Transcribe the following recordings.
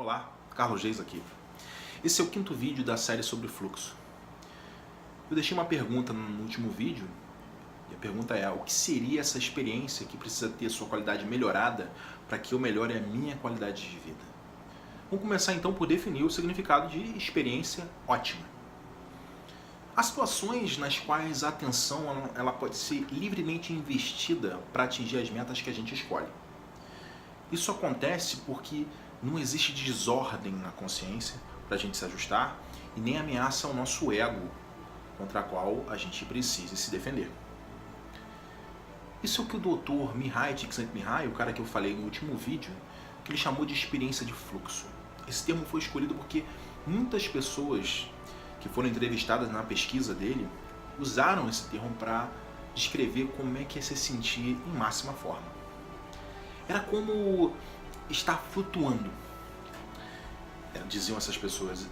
Olá, Carlos Reis aqui. Esse é o quinto vídeo da série sobre fluxo. Eu deixei uma pergunta no último vídeo, e a pergunta é: o que seria essa experiência que precisa ter sua qualidade melhorada para que eu melhore a minha qualidade de vida? Vamos começar então por definir o significado de experiência ótima. Há situações nas quais a atenção ela pode ser livremente investida para atingir as metas que a gente escolhe. Isso acontece porque não existe desordem na consciência para a gente se ajustar e nem ameaça ao nosso ego, contra a qual a gente precisa se defender. Isso é o que o Dr. Mihai Csikszentmihalyi, o cara que eu falei no último vídeo, que ele chamou de experiência de fluxo. Esse termo foi escolhido porque muitas pessoas que foram entrevistadas na pesquisa dele usaram esse termo para descrever como é que é se sentir em máxima forma. Era como estar flutuando. Diziam essas pessoas: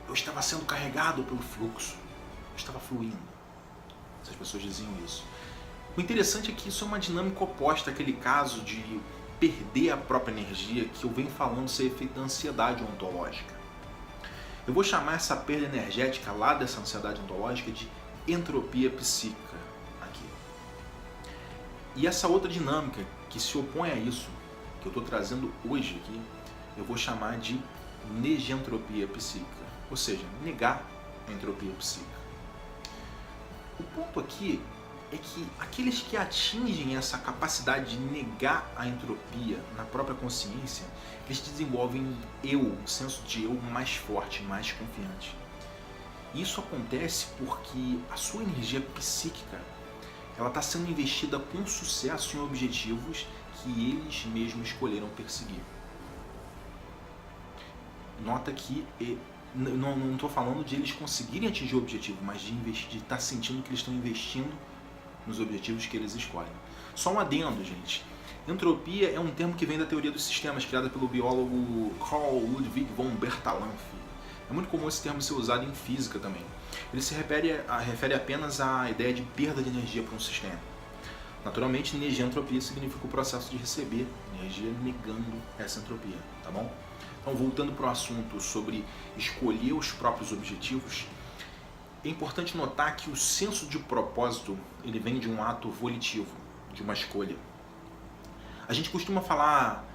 eu estava sendo carregado pelo fluxo, eu estava fluindo. Essas pessoas diziam isso. O interessante é que isso é uma dinâmica oposta àquele caso de perder a própria energia que eu venho falando ser efeito da ansiedade ontológica. Eu vou chamar essa perda energética lá dessa ansiedade ontológica de entropia psíquica aqui. E essa outra dinâmica que se opõe a isso, que eu estou trazendo hoje aqui, eu vou chamar de negentropia psíquica, ou seja, negar a entropia psíquica. O ponto aqui é que aqueles que atingem essa capacidade de negar a entropia na própria consciência, eles desenvolvem um senso de eu mais forte, mais confiante. E isso acontece porque a sua energia psíquica ela está sendo investida com sucesso em objetivos que eles mesmos escolheram perseguir. Nota que não estou falando de eles conseguirem atingir o objetivo, mas de estar sentindo que eles estão investindo nos objetivos que eles escolhem. Só um adendo, gente. Entropia é um termo que vem da teoria dos sistemas, criada pelo biólogo Carl Ludwig von Bertalanffy. É muito comum esse termo ser usado em física também. Ele se refere apenas à ideia de perda de energia para um sistema. Naturalmente, negentropia significa o processo de receber energia negando essa entropia, tá bom? Então, voltando para o assunto sobre escolher os próprios objetivos, é importante notar que o senso de propósito ele vem de um ato volitivo, de uma escolha. A gente costuma falar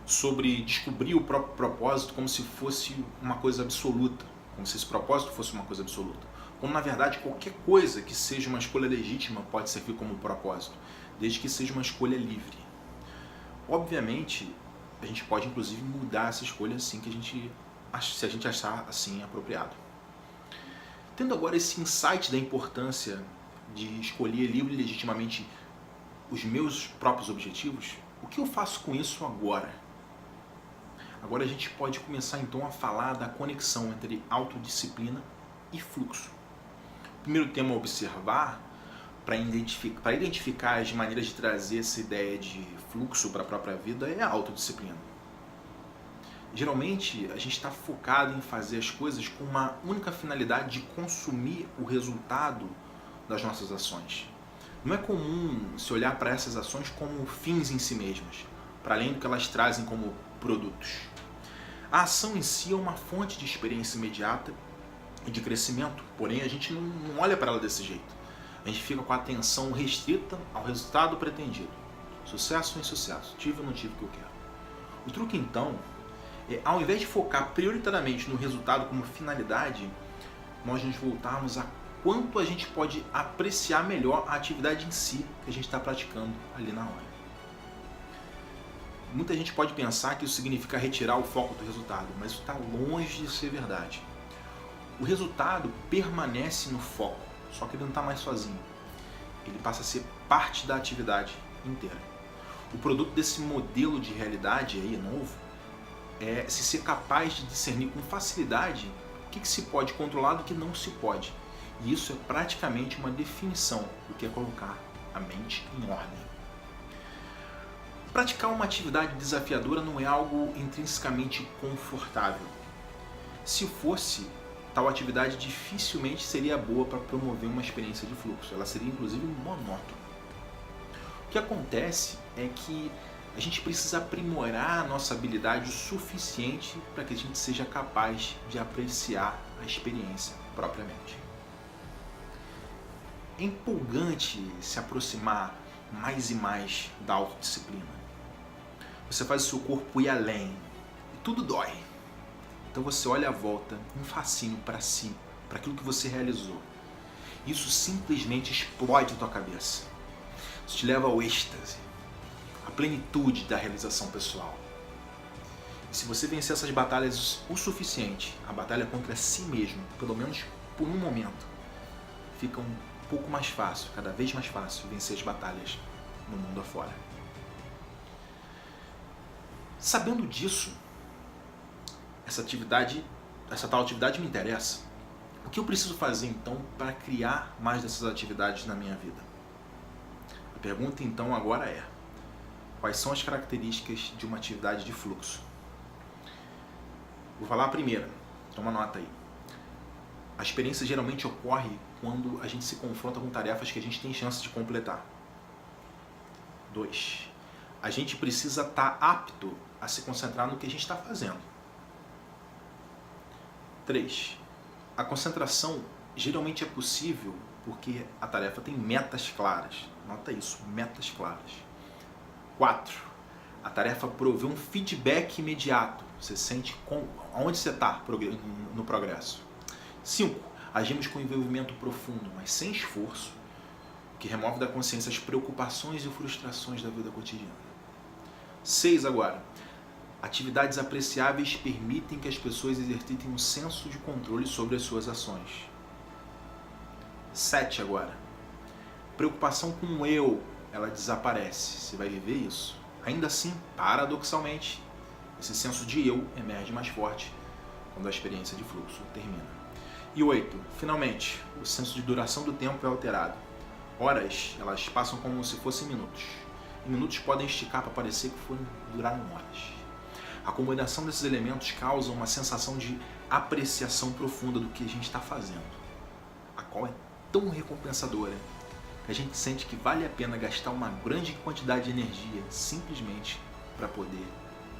sobre descobrir o próprio propósito como se fosse uma coisa absoluta, como se esse propósito fosse uma coisa absoluta. Quando na verdade qualquer coisa que seja uma escolha legítima pode servir como propósito, desde que seja uma escolha livre. Obviamente, a gente pode inclusive mudar essa escolha assim se a gente achar assim apropriado. Tendo agora esse insight da importância de escolher livre e legitimamente os meus próprios objetivos, o que eu faço com isso agora? Agora a gente pode começar então a falar da conexão entre autodisciplina e fluxo. O primeiro tema a observar, para identificar as maneiras de trazer essa ideia de fluxo para a própria vida, é a autodisciplina. Geralmente a gente está focado em fazer as coisas com uma única finalidade de consumir o resultado das nossas ações. Não é comum se olhar para essas ações como fins em si mesmas, para além do que elas trazem como produtos. A ação em si é uma fonte de experiência imediata e de crescimento, porém a gente não olha para ela desse jeito. A gente fica com a atenção restrita ao resultado pretendido. Sucesso ou insucesso, tive ou não tive o que eu quero. O truque então é, ao invés de focar prioritariamente no resultado como finalidade, nós nos voltarmos a quanto a gente pode apreciar melhor a atividade em si que a gente está praticando ali na hora. Muita gente pode pensar que isso significa retirar o foco do resultado, mas isso está longe de ser verdade. O resultado permanece no foco, só que ele não está mais sozinho. Ele passa a ser parte da atividade inteira. O produto desse modelo de realidade aí novo é se ser capaz de discernir com facilidade o que se pode controlar do que não se pode. E isso é praticamente uma definição do que é colocar a mente em ordem. Praticar uma atividade desafiadora não é algo intrinsecamente confortável. Se fosse, tal atividade dificilmente seria boa para promover uma experiência de fluxo. Ela seria inclusive monótona. O que acontece é que a gente precisa aprimorar a nossa habilidade o suficiente para que a gente seja capaz de apreciar a experiência propriamente. É empolgante se aproximar mais e mais da autodisciplina. Você faz o seu corpo ir além e tudo dói. Então você olha à volta, um fascínio para si, para aquilo que você realizou. Isso simplesmente explode a tua cabeça. Isso te leva ao êxtase, à plenitude da realização pessoal. E se você vencer essas batalhas o suficiente, a batalha contra si mesmo, pelo menos por um momento, fica um pouco mais fácil, cada vez mais fácil, vencer as batalhas no mundo afora. Sabendo disso, essa tal atividade me interessa. O que eu preciso fazer então para criar mais dessas atividades na minha vida? A pergunta então agora é: quais são as características de uma atividade de fluxo? Vou falar a primeira, toma nota aí. A experiência geralmente ocorre quando a gente se confronta com tarefas que a gente tem chance de completar. 2. A gente precisa estar apto a se concentrar no que a gente está fazendo. 3. A concentração geralmente é possível porque a tarefa tem metas claras. Nota isso, metas claras. 4. A tarefa provê um feedback imediato. Você sente onde você está no progresso. 5. Agimos com envolvimento profundo, mas sem esforço, que remove da consciência as preocupações e frustrações da vida cotidiana. 6 agora. Atividades apreciáveis permitem que as pessoas exercitem um senso de controle sobre as suas ações. 7 agora. Preocupação com o eu, ela desaparece. Você vai viver isso. Ainda assim, paradoxalmente, esse senso de eu emerge mais forte quando a experiência de fluxo termina. E 8. Finalmente, o senso de duração do tempo é alterado. Horas, elas passam como se fossem minutos. E minutos podem esticar para parecer que duraram horas. A combinação desses elementos causa uma sensação de apreciação profunda do que a gente está fazendo, a qual é tão recompensadora que a gente sente que vale a pena gastar uma grande quantidade de energia simplesmente para poder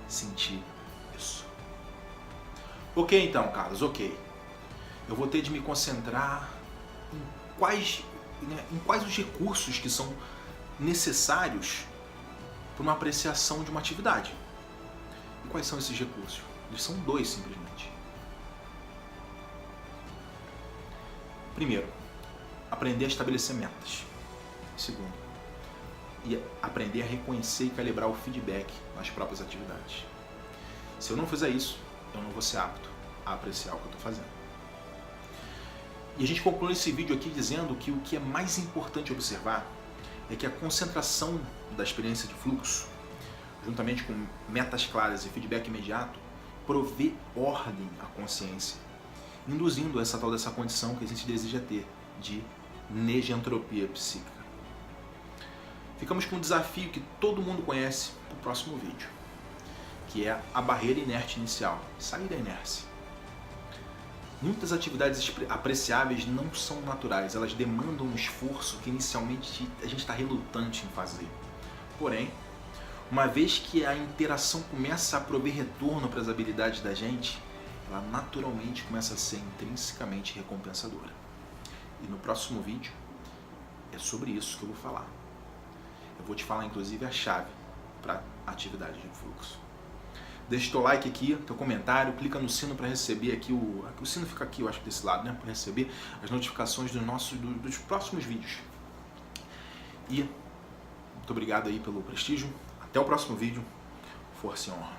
sentir isso. Ok então, Carlos, ok. Eu vou ter de me concentrar em quais os recursos que são necessários para uma apreciação de uma atividade. E quais são esses recursos? Eles são 2 simplesmente. Primeiro, aprender a estabelecer metas. Segundo, aprender a reconhecer e calibrar o feedback nas próprias atividades. Se eu não fizer isso, eu não vou ser apto a apreciar o que eu estou fazendo. E a gente conclui esse vídeo aqui dizendo que o que é mais importante observar é que a concentração da experiência de fluxo, juntamente com metas claras e feedback imediato, provê ordem à consciência, induzindo essa condição que a gente deseja ter de negentropia psíquica. Ficamos com um desafio que todo mundo conhece para o próximo vídeo, que é a barreira inerte inicial, sair da inércia. Muitas atividades apreciáveis não são naturais, elas demandam um esforço que inicialmente a gente está relutante em fazer. Porém, uma vez que a interação começa a prover retorno para as habilidades da gente, ela naturalmente começa a ser intrinsecamente recompensadora. E no próximo vídeo é sobre isso que eu vou falar. Eu vou te falar inclusive a chave para a atividade de fluxo. Deixa teu like aqui, teu comentário, clica no sino para receber aqui o sino fica aqui, eu acho, desse lado, né, para receber as notificações dos próximos vídeos. E muito obrigado aí pelo prestígio. Até o próximo vídeo. Força e honra.